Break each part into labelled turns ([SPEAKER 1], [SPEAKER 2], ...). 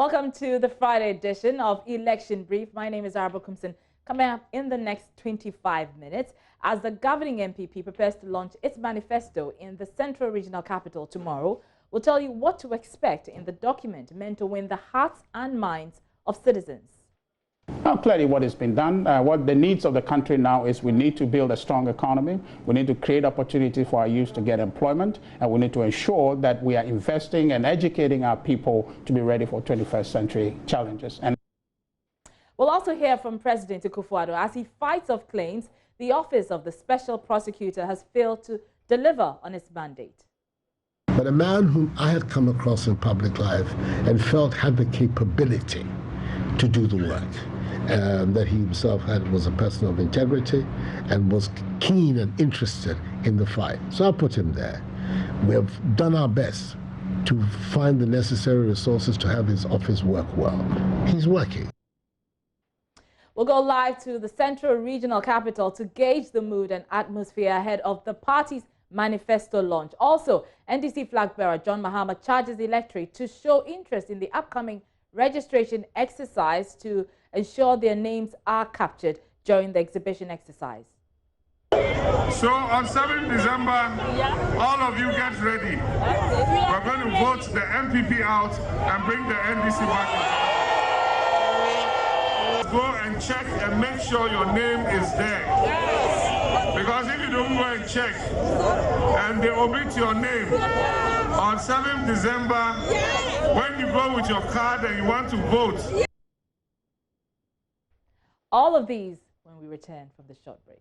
[SPEAKER 1] Welcome to the Friday edition of Election Brief. My name is Arabo Kumsin. Coming up in the next 25 minutes, as the governing MPP prepares to launch its manifesto in the Central Regional Capital tomorrow, we'll tell you what to expect in the document meant to win the hearts and minds of citizens.
[SPEAKER 2] Now, clearly what has been done, what the needs of the country now is we need to build a strong economy, we need to create opportunities for our youth to get employment, and we need to ensure that we are investing and educating our people to be ready for 21st century challenges. And
[SPEAKER 1] we'll also hear from President Akufo-Addo as he fights off claims the Office of the Special Prosecutor has failed to deliver on its mandate.
[SPEAKER 3] But a man whom I had come across in public life and felt had the capability to do the work, that he himself was a person of integrity and was keen and interested in the fight. So I put him there. We have done our best to find the necessary resources to have his office work well. He's working.
[SPEAKER 1] We'll go live to the Central Regional Capital to gauge the mood and atmosphere ahead of the party's manifesto launch. Also, NDC flag bearer John Mahama charges the electorate to show interest in the upcoming registration exercise to ensure their names are captured during the exhibition exercise.
[SPEAKER 4] So on 7th December, all of you get ready. We're going to vote the MPP out and bring the NDC back. Go and check and make sure your name is there. Because if you don't go and check and they omit your name on 7th December, when you go with your card and you want to vote.
[SPEAKER 1] All of these when we return from the short break.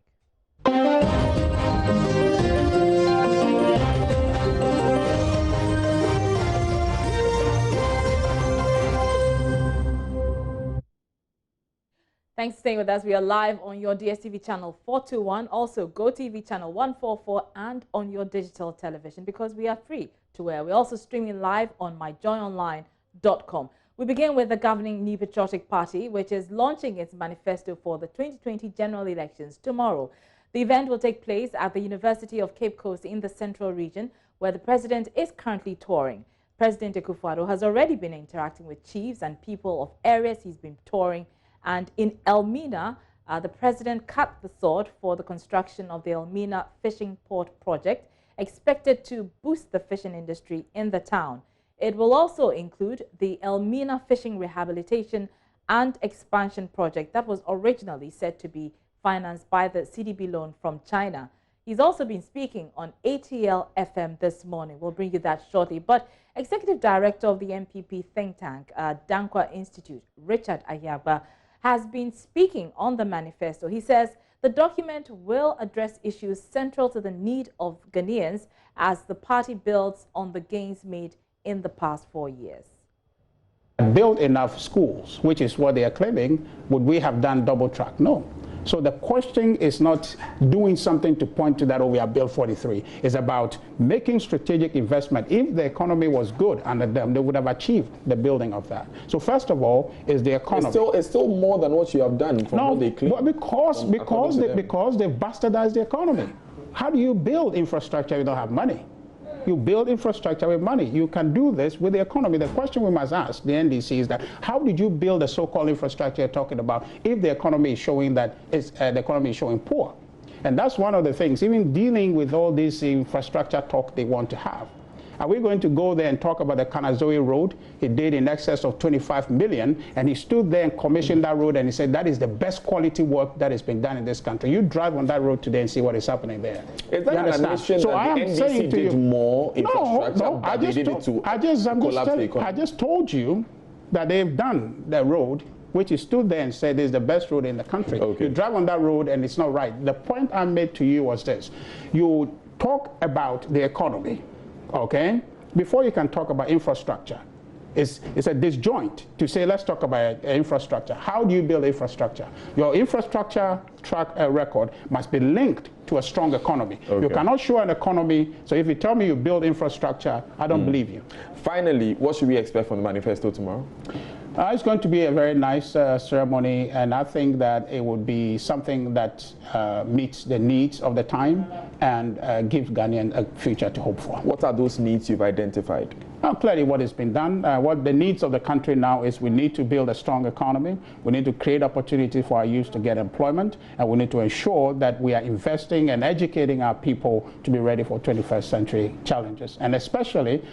[SPEAKER 1] Thanks for staying with us. We are live on your DSTV channel 421, also GoTV channel 144, and on your digital television because we are free to air. We're also streaming live on myjoyonline.com. We begin with the governing New Patriotic Party, which is launching its manifesto for the 2020 general elections tomorrow. The event will take place at the University of Cape Coast in the Central Region, where the president is currently touring. President Akufo-Addo has already been interacting with chiefs and people of areas he's been touring. And in Elmina, the president cut the sword for the construction of the Elmina Fishing Port project, expected to boost the fishing industry in the town. It will also include the Elmina Fishing Rehabilitation and Expansion Project that was originally said to be financed by the CDB loan from China. He's also been speaking on ATL FM this morning. We'll bring you that shortly. But Executive Director of the MPP think tank, Dankwa Institute, Richard Ayagba, has been speaking on the manifesto. He says the document will address issues central to the need of Ghanaians as the party builds on the gains made in the past 4 years.
[SPEAKER 2] Build enough schools, which is what they are claiming. Would we have done double track? No. So the question is not doing something to point to that, oh, we have built 43. It's about making strategic investment. If the economy was good under them, they would have achieved the building of that. So first of all, is the economy.
[SPEAKER 5] It's still more than what you have done from what they claim.
[SPEAKER 2] Because they've bastardized the economy. How do you build infrastructure if you don't have money? You build infrastructure with money. You can do this with the economy. The question we must ask the NDC is that how did you build the so-called infrastructure you're talking about if the economy is showing that the economy is showing poor? And that's one of the things, even dealing with all this infrastructure talk they want to have. Are we going to go there and talk about the Kanazoe Road? He did in excess of 25 million, and he stood there and commissioned that road, and he said that is the best quality work that has been done in this country. You drive on that road today and see what is happening there.
[SPEAKER 5] Is that an admission so that the NDC did more infrastructure?
[SPEAKER 2] No, I just told you that they've done the road, which he stood there and said is the best road in the country. Okay. You drive on that road and it's not right. The point I made to you was this. You talk about the economy, okay, before you can talk about infrastructure. It's a disjoint to say, let's talk about infrastructure. How do you build infrastructure? Your infrastructure track record must be linked to a strong economy. Okay. You cannot show an economy, so if you tell me you build infrastructure, I don't believe you.
[SPEAKER 5] Finally, what should we expect from the manifesto tomorrow?
[SPEAKER 2] It's going to be a very nice ceremony, and I think that it would be something that meets the needs of the time and gives Ghanaians a future to hope for.
[SPEAKER 5] What are those needs you've identified?
[SPEAKER 2] Well, clearly what has been done, what the needs of the country now is we need to build a strong economy, we need to create opportunity for our youth to get employment, and we need to ensure that we are investing and educating our people to be ready for 21st century challenges, and especially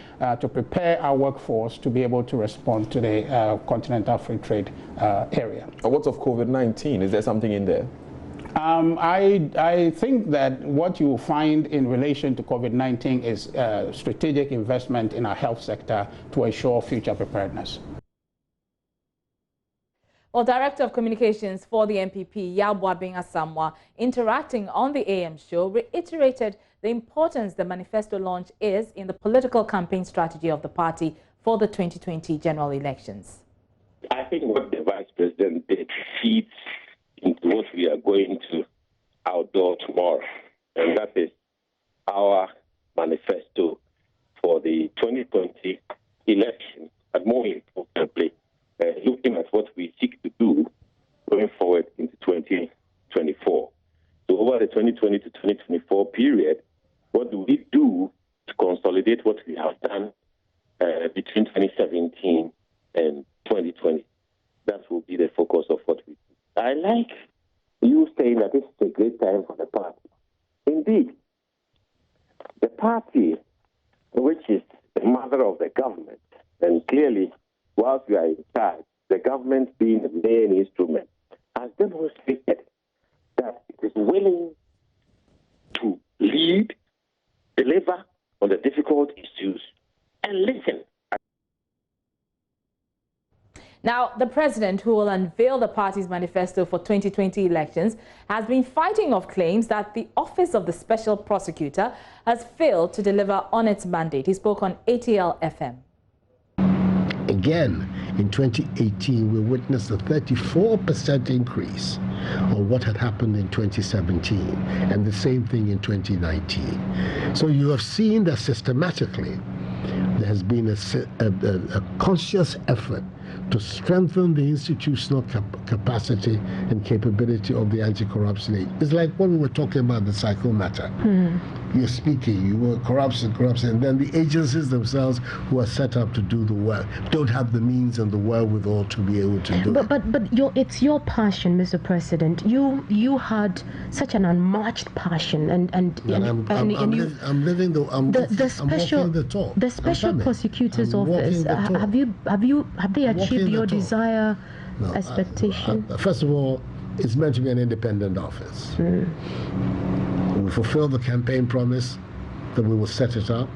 [SPEAKER 2] to prepare our workforce to be able to respond to the continental free trade area.
[SPEAKER 5] And what's of COVID-19? Is there something in there?
[SPEAKER 2] I think that what you will find in relation to COVID-19 is strategic investment in our health sector to ensure future preparedness.
[SPEAKER 1] Well, Director of Communications for the MPP, Yaboabing Asamoah, interacting on the AM show, reiterated the importance the manifesto launch is in the political campaign strategy of the party for the 2020 general elections.
[SPEAKER 6] I think what the Vice President did feeds into what we are going to outdoor tomorrow, and that is our manifesto for the 2020 election, and more importantly, looking at what we seek to do going forward into 2024. So over the 2020 to 2024 period, what do we do to consolidate what we have done between 2017 and 2020? That will be the focus of what we do. I like you saying that this is a great time for the party. Indeed, the party, which is the mother of the government, and clearly, whilst we are in charge, the government being the main instrument, has demonstrated that it is willing to lead, deliver on the difficult issues, and listen.
[SPEAKER 1] Now, the president, who will unveil the party's manifesto for 2020 elections, has been fighting off claims that the Office of the Special Prosecutor has failed to deliver on its mandate. He spoke on ATL FM.
[SPEAKER 3] Again, in 2018, we witnessed a 34% increase on what had happened in 2017, and the same thing in 2019. So you have seen that systematically there has been a conscious effort to strengthen the institutional capacity and capability of the anti-corruption agency. It's like when we were talking about the cycle matter. You're speaking, you were corruption, and then the agencies themselves who are set up to do the work don't have the means and the wherewithal to be able to do it.
[SPEAKER 7] But it's your passion, Mr. President. You had such an unmatched passion, and
[SPEAKER 3] I'm living the
[SPEAKER 7] special prosecutor's office. Have they achieved your desire, expectation?
[SPEAKER 3] First of all, it's meant to be an independent office. We fulfill the campaign promise that we will set it up,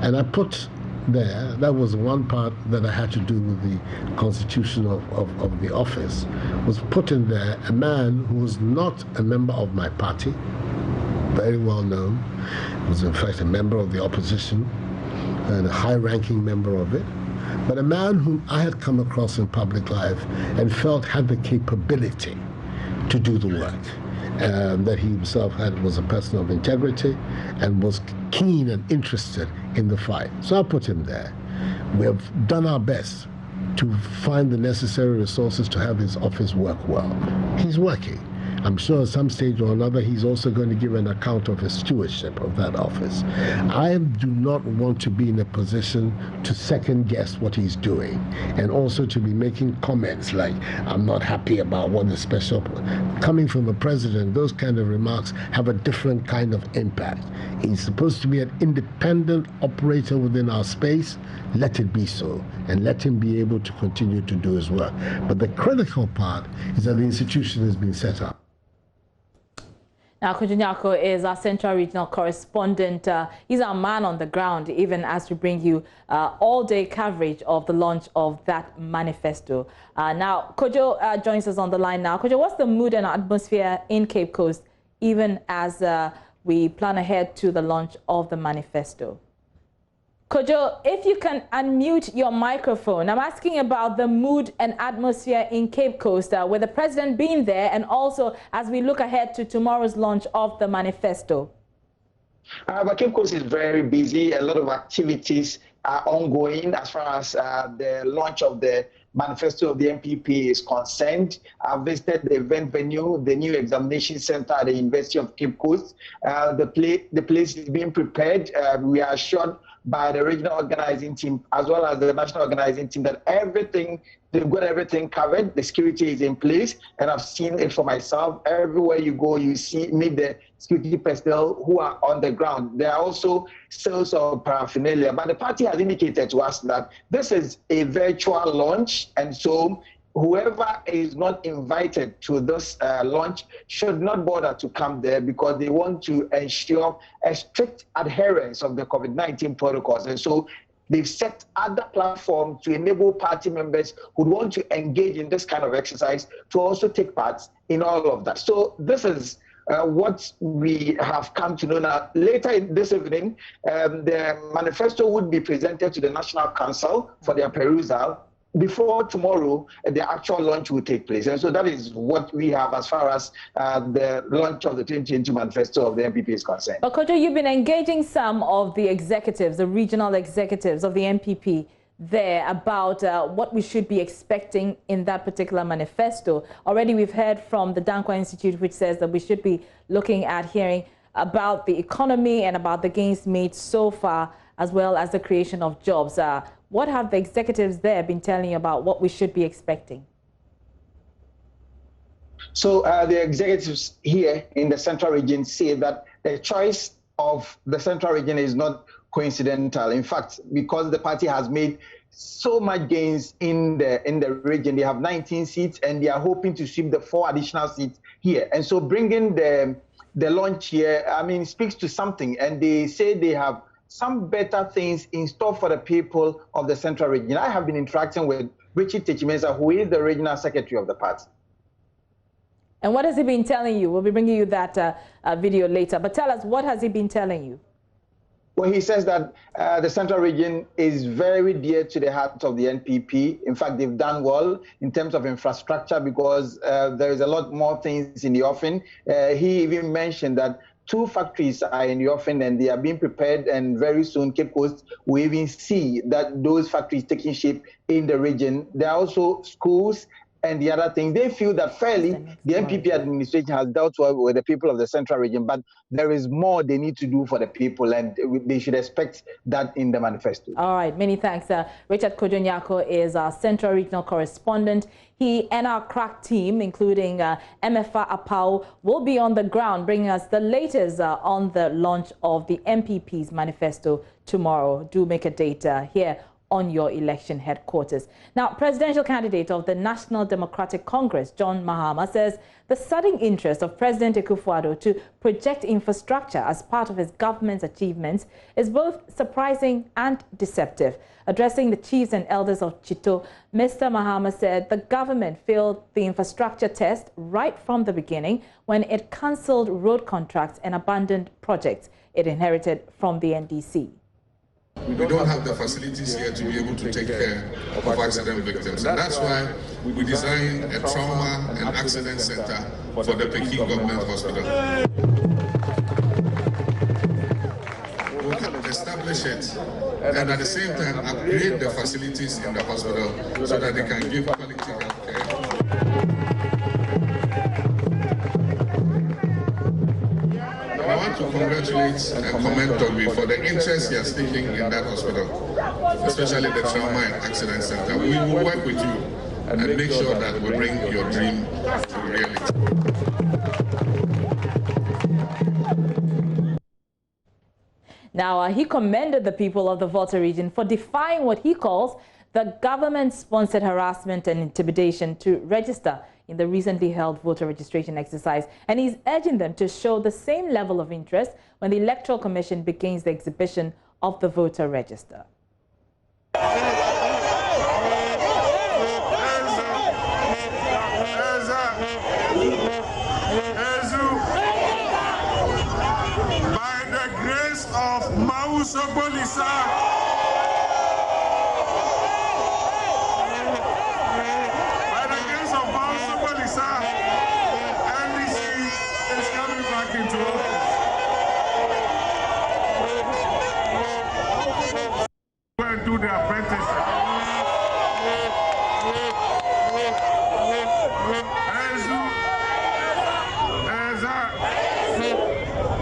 [SPEAKER 3] and I put there, that was one part that I had to do with the constitution of the office, was put in there a man who was not a member of my party, very well known, was in fact a member of the opposition and a high-ranking member of it, but a man whom I had come across in public life and felt had the capability to do the work. That he himself was a person of integrity and was keen and interested in the fight. So I put him there. We have done our best to find the necessary resources to have his office work well. He's working. I'm sure at some stage or another he's also going to give an account of his stewardship of that office. I do not want to be in a position to second guess what he's doing, and also to be making comments like, I'm not happy about what the special... Coming from a president, those kind of remarks have a different kind of impact. He's supposed to be an independent operator within our space. Let it be so, and let him be able to continue to do his work. But the critical part is that the institution has been set up.
[SPEAKER 1] Now, Kojo Nyarko is our Central Regional Correspondent. He's our man on the ground, even as we bring you all-day coverage of the launch of that manifesto. Now, Kojo joins us on the line now. Kojo, what's the mood and atmosphere in Cape Coast, even as we plan ahead to the launch of the manifesto? Kojo, if you can unmute your microphone. I'm asking about the mood and atmosphere in Cape Coast, with the president being there, and also as we look ahead to tomorrow's launch of the manifesto.
[SPEAKER 8] But Cape Coast is very busy. A lot of activities are ongoing as far as the launch of the manifesto of the NPP is concerned. I visited the event venue, the new examination center at the University of Cape Coast. The place is being prepared. We are assured by the regional organizing team as well as the national organizing team that they've got everything covered. The security is in place, and I've seen it for myself. Everywhere you go, you meet the security personnel who are on the ground. There are also sales of paraphernalia, but the party has indicated to us that this is a virtual launch, and so whoever is not invited to this launch should not bother to come there because they want to ensure a strict adherence of the COVID-19 protocols. And so they've set other platforms to enable party members who want to engage in this kind of exercise to also take part in all of that. So this is what we have come to know now. Later this evening, the manifesto would be presented to the National Council for their perusal. Before tomorrow, the actual launch will take place. And so that is what we have as far as the launch of the 2020 manifesto of the NPP is concerned.
[SPEAKER 1] But Kojo, you've been engaging some of the executives, the regional executives of the NPP there about what we should be expecting in that particular manifesto. Already we've heard from the Dankwa Institute, which says that we should be looking at hearing about the economy and about the gains made so far, as well as the creation of jobs. What have the executives there been telling you about what we should be expecting?
[SPEAKER 8] So the executives here in the Central Region say that the choice of the Central Region is not coincidental. In fact, because the party has made so much gains in the region, they have 19 seats and they are hoping to sweep the 4 additional seats here. And so bringing the launch here, I mean, speaks to something. And they say they have some better things in store for the people of the Central Region. I have been interacting with Richard Techimeza, who is the regional secretary of the party.
[SPEAKER 1] And what has he been telling you? We'll be bringing you that video later. But tell us, what has he been telling you?
[SPEAKER 8] Well, he says that the Central Region is very dear to the heart of the NPP. In fact, they've done well in terms of infrastructure because there is a lot more things in the offing. He even mentioned that 2 factories are in the offing and they are being prepared, and very soon Cape Coast will even see that those factories taking shape in the region. There are also schools and the other thing. They feel that fairly the NPP administration has dealt well with the people of the Central Region, but there is more they need to do for the people, and they should expect that in the manifesto.
[SPEAKER 1] All right, many thanks. Richard Kojo Nyako is our Central Regional correspondent. He and our crack team, including MFA Apau, will be on the ground bringing us the latest on the launch of the MPP's manifesto tomorrow. Do make a date here on your election headquarters. Now, presidential candidate of the National Democratic Congress, John Mahama, says the sudden interest of President Akufo-Addo to project infrastructure as part of his government's achievements is both surprising and deceptive. Addressing the chiefs and elders of Chito, Mr. Mahama said the government failed the infrastructure test right from the beginning when it cancelled road contracts and abandoned projects it inherited from the NDC.
[SPEAKER 4] We don't have the facilities here to be able to take care of accident victims. And that's why we designed a trauma and accident center for the Peking Government Hospital. We'll establish it and at the same time upgrade the facilities in the hospital so that they can give quality health care. I want to congratulate and commend Toby for the interest he has taken in that hospital, especially the Trauma and Accident Center. We will work with you and make sure that we bring your dream to reality.
[SPEAKER 1] Now, he commended the people of the Volta region for defying what he calls the government-sponsored harassment and intimidation to register in the recently held voter registration exercise, and he's urging them to show the same level of interest when the Electoral Commission begins the exhibition of the voter register.
[SPEAKER 4] By the grace of Mauso Bolisa, do the apprenticeship.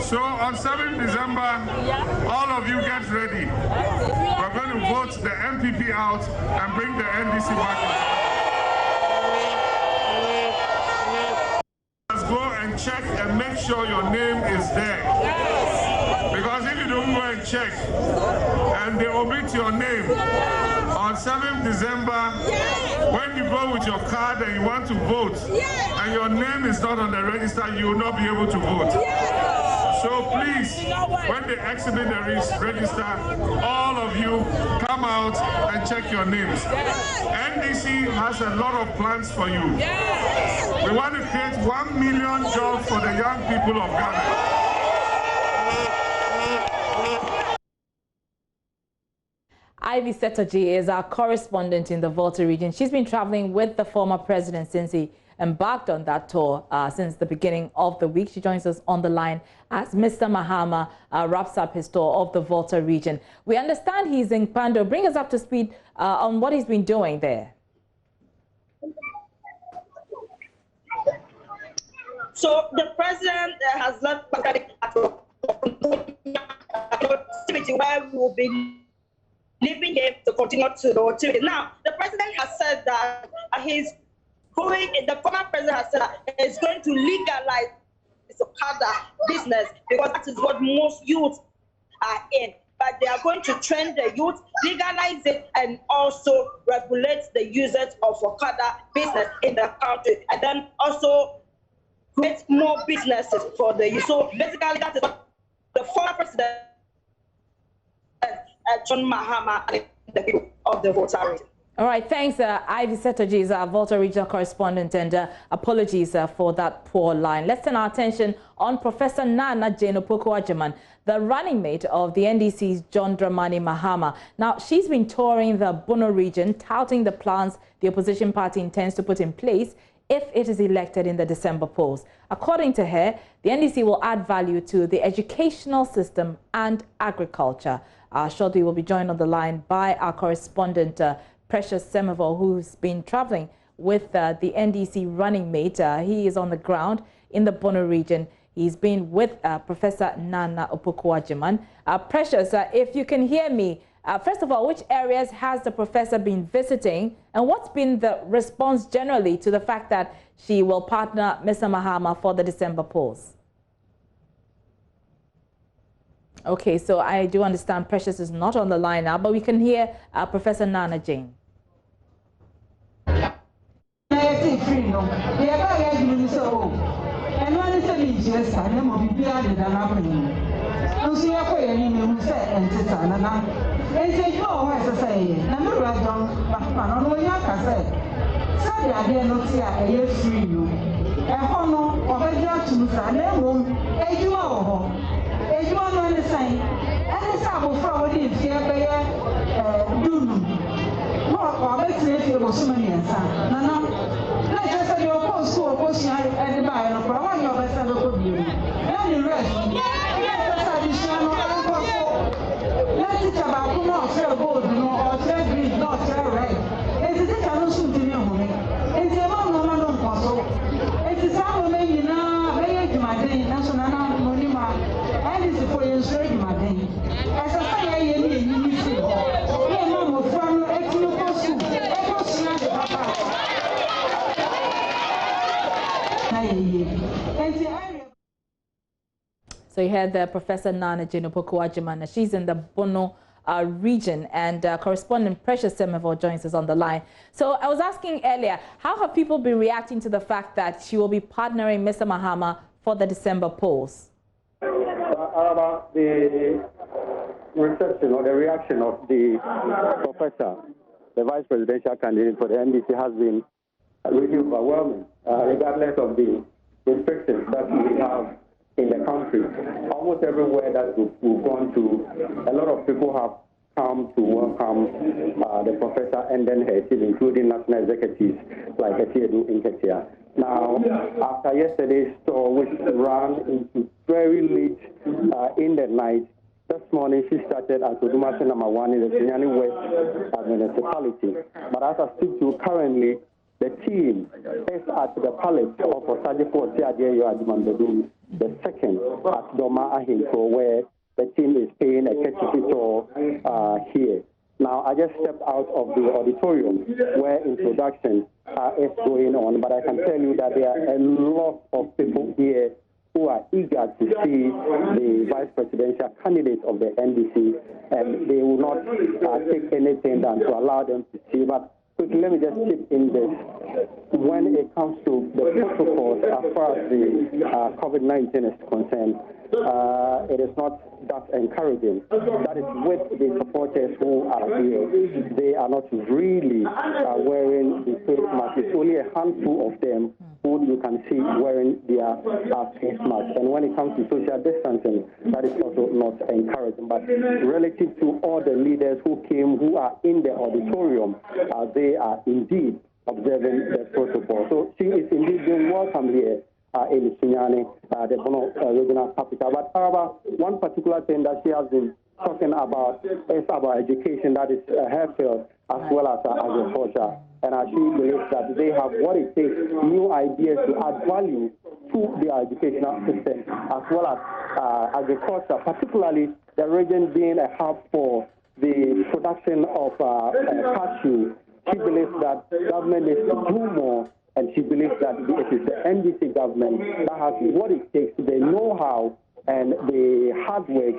[SPEAKER 4] So on 7th December, all of you get ready. We're going to vote the MPP out and bring the NDC back. Let's go and check and make sure your name is there. Because if you don't go and check and they omit your name on 7th December, when you go with your card and you want to vote and your name is not on the register, you will not be able to vote. So please, when they exhibit the register, all of you come out and check your names. NDC has a lot of plans for you. We want to create 1 million jobs for the young people of Ghana.
[SPEAKER 1] Ivy Setoji is our correspondent in the Volta region. She's been traveling with the former president since he embarked on that tour since the beginning of the week. She joins us on the line as Mr. Mahama wraps up his tour of the Volta region. We understand he's in Pando. Bring us up to speed on what he's been doing there.
[SPEAKER 9] So the president has left where we will be leaving him to continue to the activity. Now, the president has said that the former president has said that he's going to legalize the Okada business because that is what most youth are in. But they are going to train the youth, legalize it, and also regulate the usage of Okada business in the country, and then also create more businesses for the youth. So basically, that is what the former president, John Mahama, and the people of the Volta region.
[SPEAKER 1] All right, thanks, Ivy Setoji is our Volta regional correspondent, and apologies for that poor line. Let's turn our attention on Professor Nana Jane Opoku-Agyeman, the running mate of the NDC's John Dramani Mahama. Now, she's been touring the Bono region, touting the plans the opposition party intends to put in place if it is elected in the December polls. According to her, the NDC will add value to the educational system and agriculture. Shortly, we'll be joined on the line by our correspondent, Precious Semevo, who's been traveling with the NDC running mate. He is on the ground in the Bono region. He's been with Professor Nana Opoku-Agyeman. Precious, if you can hear me, first of all, which areas has the professor been visiting, and what's been the response generally to the fact that she will partner Mr. Mahama for the December polls? Okay, so I do understand Precious is not on the line now, but we can hear Professor Nana Jane. So you heard Professor Nana Jane Opoku-Agyeman. She's in the Bono region, and correspondent Precious Semevo joins us on the line. So I was asking earlier, how have people been reacting to the fact that she will be partnering Mr. Mahama for the December polls?
[SPEAKER 10] The reception or the reaction of the professor, the vice presidential candidate for the NDC, has been really overwhelming, regardless of the restrictions that we have in the country. Almost everywhere that we've gone to, a lot of people have come to welcome the professor and then her team, including national executives like Etiedu Inketia. Now, after yesterday's tour, which ran into very late in the night, this morning she started at Odumase number 1 in the Sunyani West municipality. But as I speak to you currently, the team is at the palace of Osajifo Tiadeyo Adjumandodum The second at Doma Ahinko, where the team is paying a courtesy tour here. Now, I just stepped out of the auditorium where introduction is going on, but I can tell you that there are a lot of people here who are eager to see the vice presidential candidate of the NDC, and they will not take anything than to allow them to see. But quickly, let me just chip in this. When it comes to the protocols as far as the COVID-19 is concerned, it is not that encouraging. That is with the supporters who are here. They are not really wearing the face mask. It's only a handful of them who you can see wearing their face mask. And when it comes to social distancing, that is also not encouraging. But relative to all the leaders who came, who are in the auditorium, they are indeed observing the protocol. So she is indeed being welcome here in Sunyani, the Bono regional capital. But however, one particular thing that she has been talking about is about education, that is her field, as well as agriculture. And she believes that they have what it takes, new ideas to add value to the educational system, as well as agriculture, particularly the region being a hub for the production of cashew. She believes that government needs to do more, and she believes that it is the NDC government that has what it takes, the know-how and the hard work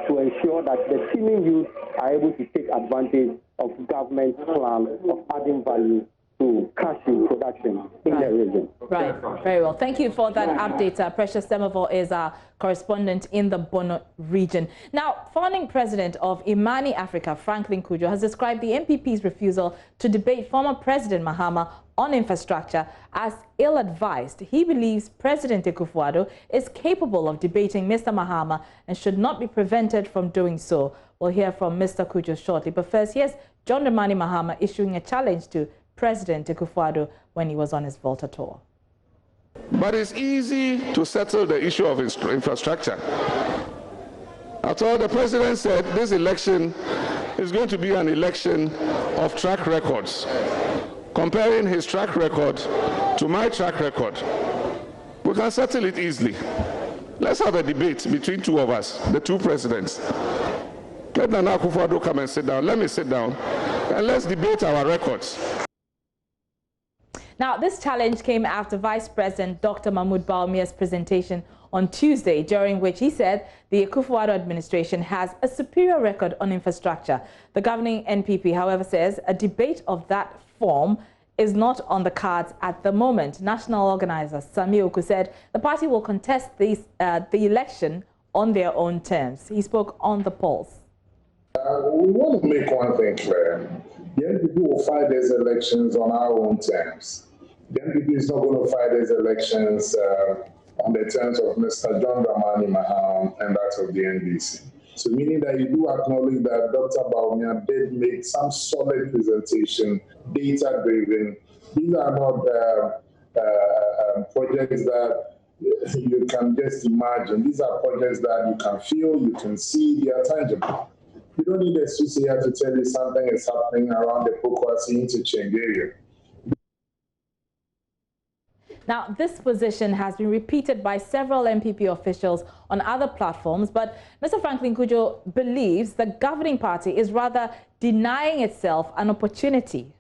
[SPEAKER 10] to ensure that the teeming youth are able to take advantage of government's plan of adding value to cashew production in the region.
[SPEAKER 1] Right, very well. Thank you for that update. Precious Semovol is our correspondent in the Bono region. Now, founding president of Imani Africa, Franklin Cudjoe, has described the MPP's refusal to debate former President Mahama on infrastructure as ill-advised. He believes President Akufo-Addo is capable of debating Mr. Mahama and should not be prevented from doing so. We'll hear from Mr. Cudjoe shortly. But first, here's John Dramani Mahama issuing a challenge to President Akufo-Addo when he was on his Volta tour.
[SPEAKER 4] But it's easy to settle the issue of infrastructure. After all, the president said this election is going to be an election of track records. Comparing his track record to my track record, we can settle it easily. Let's have a debate between two of us, the two presidents. Let Nana Akufo-Addo come and sit down. Let me sit down, and let's debate our records.
[SPEAKER 1] Now, this challenge came after Vice President Dr. Mahmoud Bawumia's presentation on Tuesday, during which he said the Akufo-Addo administration has a superior record on infrastructure. The governing NPP, however, says a debate of that form is not on the cards at the moment. National organizer Sami Oku said the party will contest the election on their own terms. He spoke on the polls.
[SPEAKER 11] We want to make one thing clear. The NPP will fight these elections on our own terms. The NPP is not going to fight these elections on the terms of Mr. John Dramani Mahama and that of the NDC. So meaning that you do acknowledge that Dr. Bawumia did make some solid presentation, data-driven. These are not projects that you can just imagine. These are projects that you can feel, you can see, they are tangible. You don't need a here to tell you something is happening around the Pokwasi interchange area.
[SPEAKER 1] Now, this position has been repeated by several MPP officials on other platforms, but Mr. Franklin Cudjoe believes the governing party is rather denying itself an opportunity.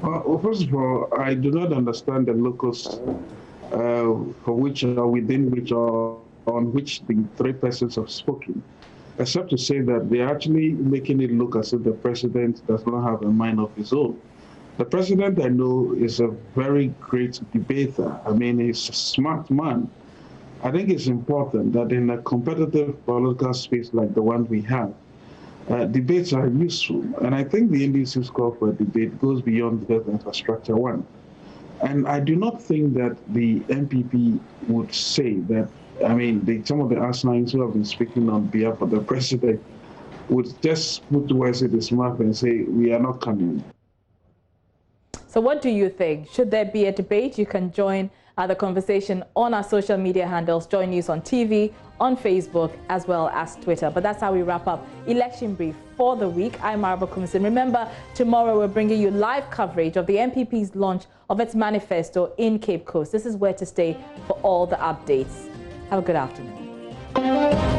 [SPEAKER 2] Well, first of all, I do not understand the locus for which or within which or on which the three persons have spoken, except to say that they're actually making it look as if the president does not have a mind of his own. The president, I know, is a very great debater. I mean, he's a smart man. I think it's important that in a competitive political space like the one we have, debates are useful. And I think the NDC's call for a debate goes beyond just infrastructure one. And I do not think that the MPP would say that, I mean, some of the Asnines who have been speaking on behalf of the president would just put towards it his mouth and say, we are not coming.
[SPEAKER 1] So what do you think? Should there be a debate? You can join the conversation on our social media handles, JoyNews on TV, on Facebook, as well as Twitter. But that's how we wrap up Election Brief for the week. I'm Marba Kumsin. Remember, tomorrow we're bringing you live coverage of the MPP's launch of its manifesto in Cape Coast. This is where to stay for all the updates. Have a good afternoon.